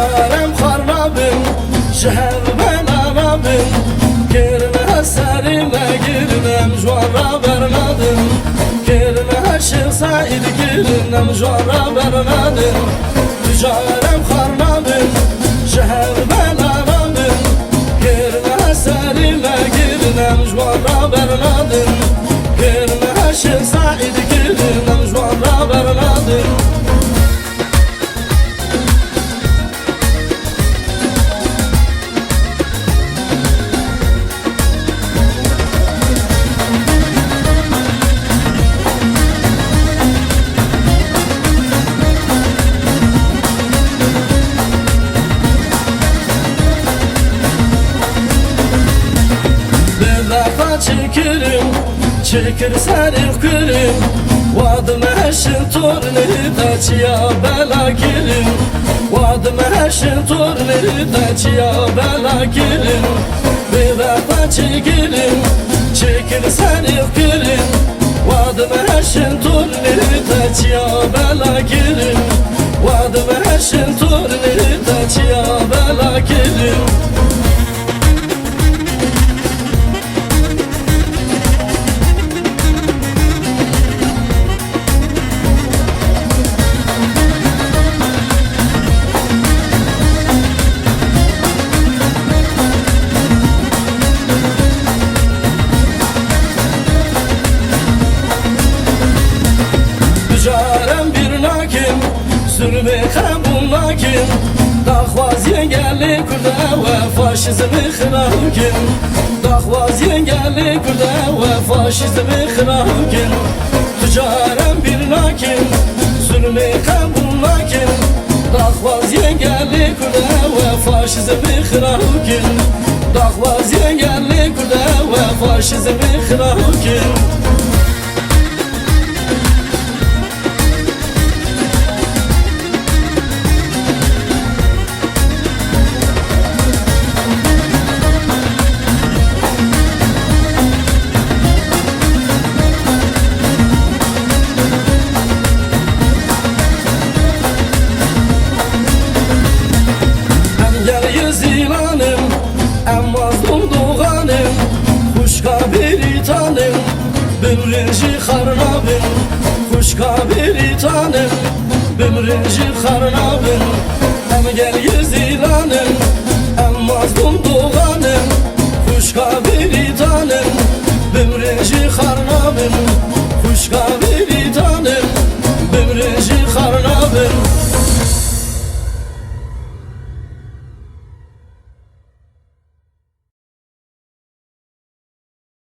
Tüccarem harnabim, şehir ben arabim. Girme serime girmem, jvara vermedim. Girme Şeyh Said girmem, jvara vermedim. Tüccarem harnabim, şehir ben arabim. Girme serime girmem, jvara vermedim. Girme Şeyh Said girmem, jvara vermedim. Çekirim, çekir seni kırım. Vadım eşin torneri da çiya bela girim. Vadım eşin torneri da çiya bela girim. Bir defa çekirim, çekir seni kırım. Vadım eşin torneri da çiya bela girim. Vadım eşin torneri da çiya bela girim. Tüccarem bir nakim, zulmü kabul nakim. Daxvaz yengelli kurda ve faşizmi xırakim. Daxvaz yengelli kurda ve faşizmi xırakim. Tüccarem bir nakim, zulmü kabul nakim. Daxvaz yengelli kurda ve faşizmi xırakim. Daxvaz yengelli kurda ve faşizmi xırakim. Zilanım, en mazlum doğanım. Kuşka bir tanım, bümrünci harnabım. Kuşka bir tanım, bümrünci harnabım. Hem gel zilanım, en mazlum doğanım. Kuşka bir tanım, bümrünci harnabım. Kuşka